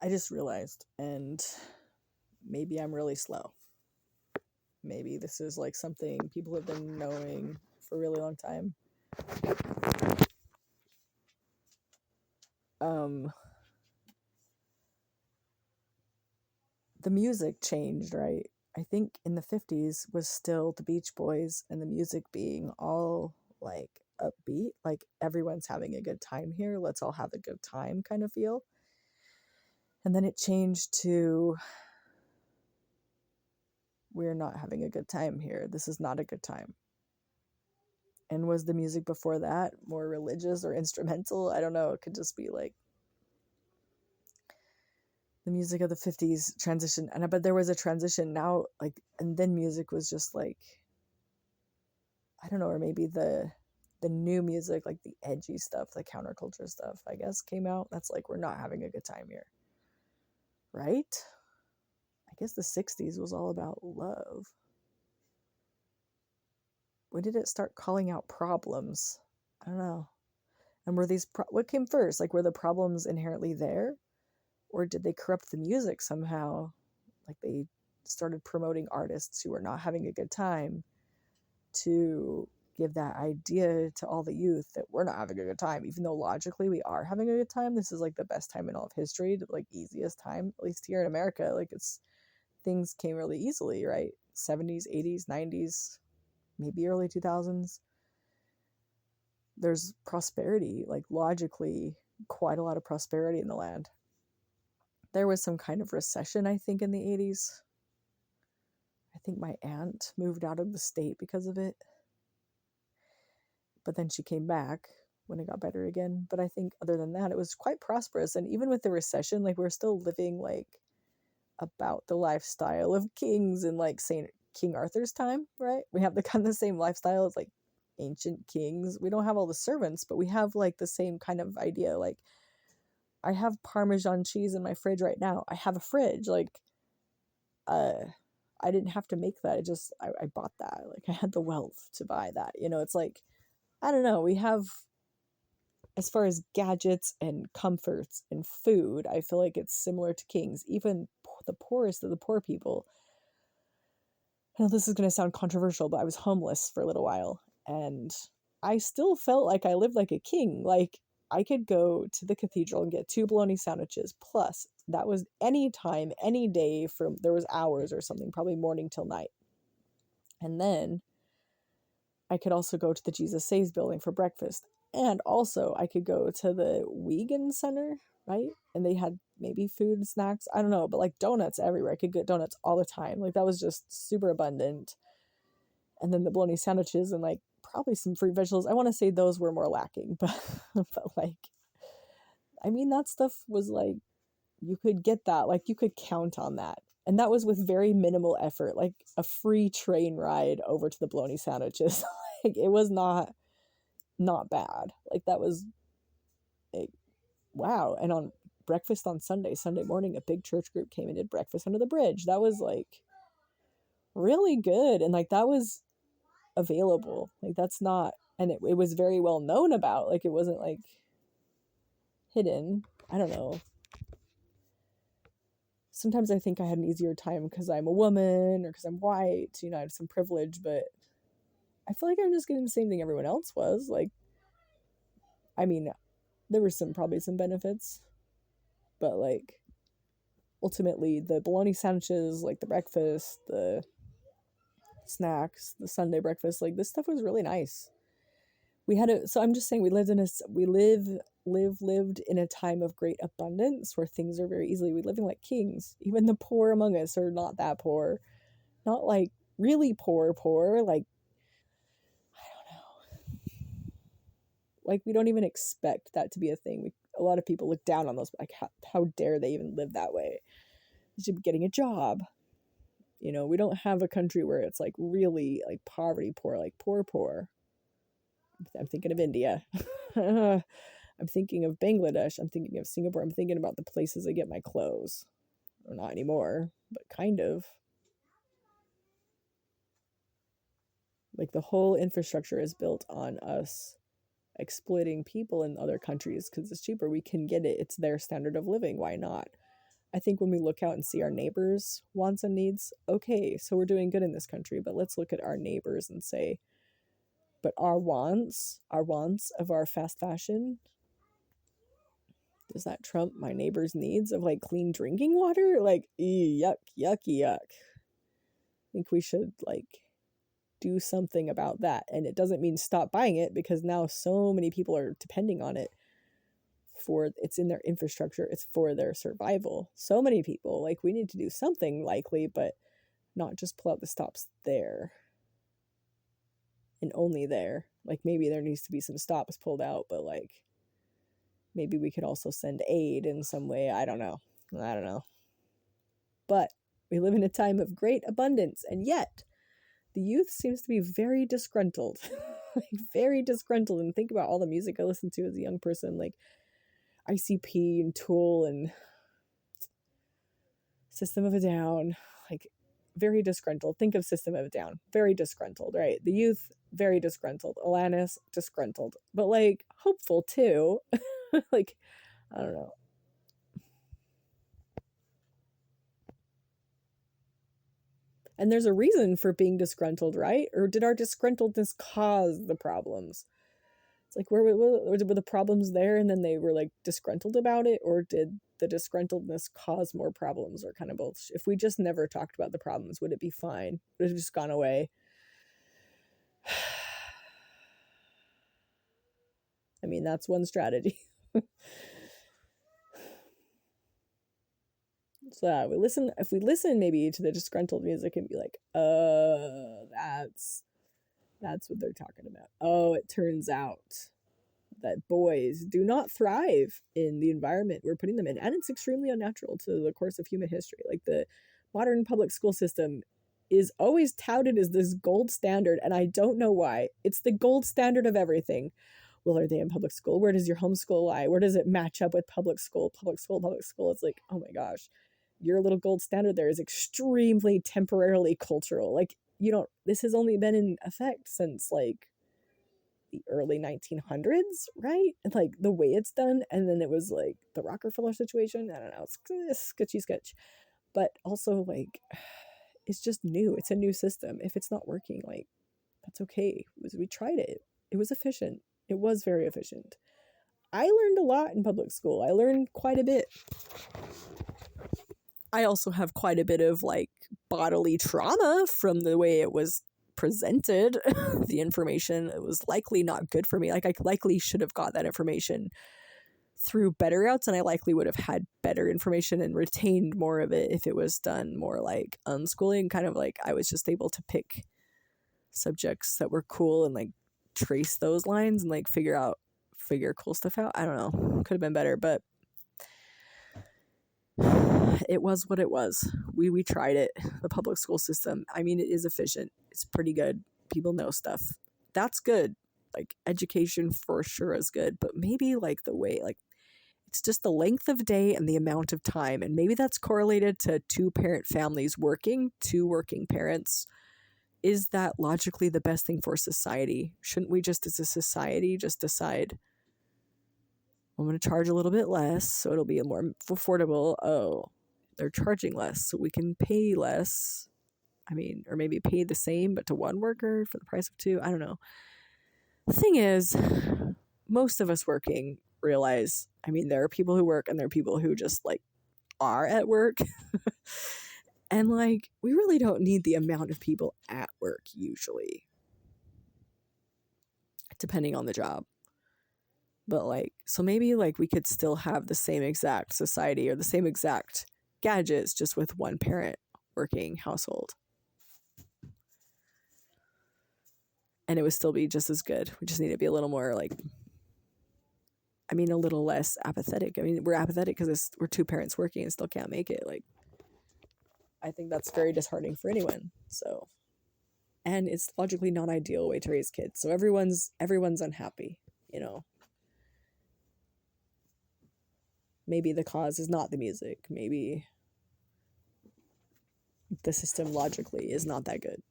I just realized, and maybe I'm really slow. Maybe this is like something people have been knowing for a really long time. The music changed, right? I think in the 50s was still the Beach Boys and the music being all like upbeat, like everyone's having a good time here, let's all have a good time kind of feel. And then it changed to we're not having a good time here. This is not a good time. And was the music before that more religious or instrumental? I don't know. It could just be like the music of the 50s transition. And I bet there was a transition now, like, and then music was just like, I don't know, or maybe the new music, like the edgy stuff, the counterculture stuff, I guess, came out. That's like, we're not having a good time here. Right? I guess the 60s was all about love. When did it start calling out problems? I don't know. And were these, what came first? Like, were the problems inherently there? Or did they corrupt the music somehow? Like, they started promoting artists who were not having a good time to give that idea to all the youth that we're not having a good time, even though logically we are having a good time. This is like the best time in all of history, like easiest time, at least here in America. Like, it's, things came really easily, right? 70s, 80s, 90s, maybe early 2000s. There's prosperity, like logically, quite a lot of prosperity in the land. There was some kind of recession, I think, in the 80s. I think my aunt moved out of the state because of it. But then she came back when it got better again. But I think other than that, it was quite prosperous. And even with the recession, like, we're still living like about the lifestyle of kings in like Saint King Arthur's time, right? We have the kind of the same lifestyle as like ancient kings. We don't have all the servants, but we have like the same kind of idea. Like, I have Parmesan cheese in my fridge right now. I have a fridge. Like, I didn't have to make that. I bought that. Like, I had the wealth to buy that. You know, it's like, I don't know. We have, as far as gadgets and comforts and food, I feel like it's similar to kings. Even the poorest of the poor people. I know this is going to sound controversial, but I was homeless for a little while. And I still felt like I lived like a king. Like, I could go to the cathedral and get 2 bologna sandwiches. Plus, that was any time, any day, from there was hours or something, probably morning till night. And then I could also go to the Jesus Saves building for breakfast. And also I could go to the Wiegand Center, right? And they had maybe food and snacks. I don't know, but like donuts everywhere. I could get donuts all the time. Like, that was just super abundant. And then the bologna sandwiches and like probably some fruit vegetables. I want to say those were more lacking, but like, I mean, that stuff was like, you could get that, like, you could count on that. And that was with very minimal effort, like a free train ride over to the bologna sandwiches. Like, it was not bad. Like, that was like, wow. And on breakfast on Sunday morning, a big church group came and did breakfast under the bridge. That was like really good. And like, that was available. Like, that's not, and it was very well known about. Like, it wasn't like hidden. I don't know. Sometimes I think I had an easier time because I'm a woman or because I'm white, you know, I have some privilege, but I feel like I'm just getting the same thing everyone else was. Like, I mean, there were probably some benefits, but like, ultimately the bologna sandwiches, like the breakfast, the snacks, the Sunday breakfast, like, this stuff was really nice. So I'm just saying, lived in a time of great abundance where things are very easily, we living like kings. Even the poor among us are not that poor, not like really poor, like, I don't know, like, we don't even expect that to be a thing. A lot of people look down on those, like, how dare they even live that way? They should be getting a job. You know, we don't have a country where it's like really like poverty poor, like poor. I'm thinking of India. I'm thinking of Bangladesh. I'm thinking of Singapore. I'm thinking about the places I get my clothes. Or not anymore, but kind of. Like, the whole infrastructure is built on us exploiting people in other countries because it's cheaper. We can get it. It's their standard of living. Why not? I think when we look out and see our neighbors' wants and needs, okay, so we're doing good in this country, but let's look at our neighbors and say, but our wants of our fast fashion, does that trump my neighbor's needs of like clean drinking water? Like, yuck, yucky, yuck. I think we should like do something about that. And it doesn't mean stop buying it, because now so many people are depending on it for, it's in their infrastructure, it's for their survival. So many people, like, we need to do something likely, but not just pull out the stops there and only there. Like, maybe there needs to be some stops pulled out, but like maybe we could also send aid in some way. I don't know. But we live in a time of great abundance, and yet the youth seems to be very disgruntled. Like, very disgruntled. And think about all the music I listened to as a young person, like ICP and Tool and System of a Down, like very disgruntled. Think of System of a Down, very disgruntled, right? The youth, very disgruntled. Alanis, disgruntled, but like hopeful too. Like, I don't know. And there's a reason for being disgruntled, right? Or did our disgruntledness cause the problems? It's like, were the problems there and then they were like disgruntled about it? Or did the disgruntledness cause more problems, or kind of both? If we just never talked about the problems, would it be fine? Would it have just gone away? I mean, that's one strategy. So if we listen maybe to the disgruntled music and be like, that's what they're talking about. Oh, it turns out that boys do not thrive in the environment we're putting them in, and it's extremely unnatural to the course of human history. Like, the modern public school system is always touted as this gold standard, and I don't know why. It's the gold standard of everything. Well, are they in public school? Where does your homeschool lie? Where does it match up with public school? It's like, oh my gosh, your little gold standard there is extremely temporarily cultural. Like, this has only been in effect since like the early 1900s, right? And like the way it's done, and then it was like the Rockefeller situation. I don't know, it's sketchy sketch, but also like it's just new. It's a new system. If it's not working, like, that's okay. We tried it. It was efficient. It was very efficient. I learned a lot in public school. I learned quite a bit. I also have quite a bit of like bodily trauma from the way it was presented. The information, it was likely not good for me. Like, I likely should have got that information through better routes, and I likely would have had better information and retained more of it if it was done more like unschooling, kind of like I was just able to pick subjects that were cool and like trace those lines and like figure cool stuff out. I don't know, could have been better, but it was what it was. We tried it. The public school system, I mean, it is efficient. It's pretty good. People know stuff. That's good. Like, education for sure is good, but maybe like the way, like, it's just the length of day and the amount of time. And maybe that's correlated to two parents working parents. Is that logically the best thing for society? Shouldn't we just, as a society, just decide, I'm going to charge a little bit less so it'll be more affordable. Oh, they're charging less so we can pay less. I mean, or maybe pay the same but to one worker for the price of two. I don't know. The thing is, most of us working realize, I mean, there are people who work and there are people who just like are at work. And like, we really don't need the amount of people at work usually, depending on the job. But like, so maybe like we could still have the same exact society or the same exact gadgets, just with one parent working household. And it would still be just as good. We just need to be a little more like, I mean, a little less apathetic. I mean, we're apathetic because we're two parents working and still can't make it. Like, I think that's very disheartening for anyone. So, and it's logically not ideal way to raise kids. So everyone's unhappy, you know. Maybe the cause is not the music. Maybe the system logically is not that good.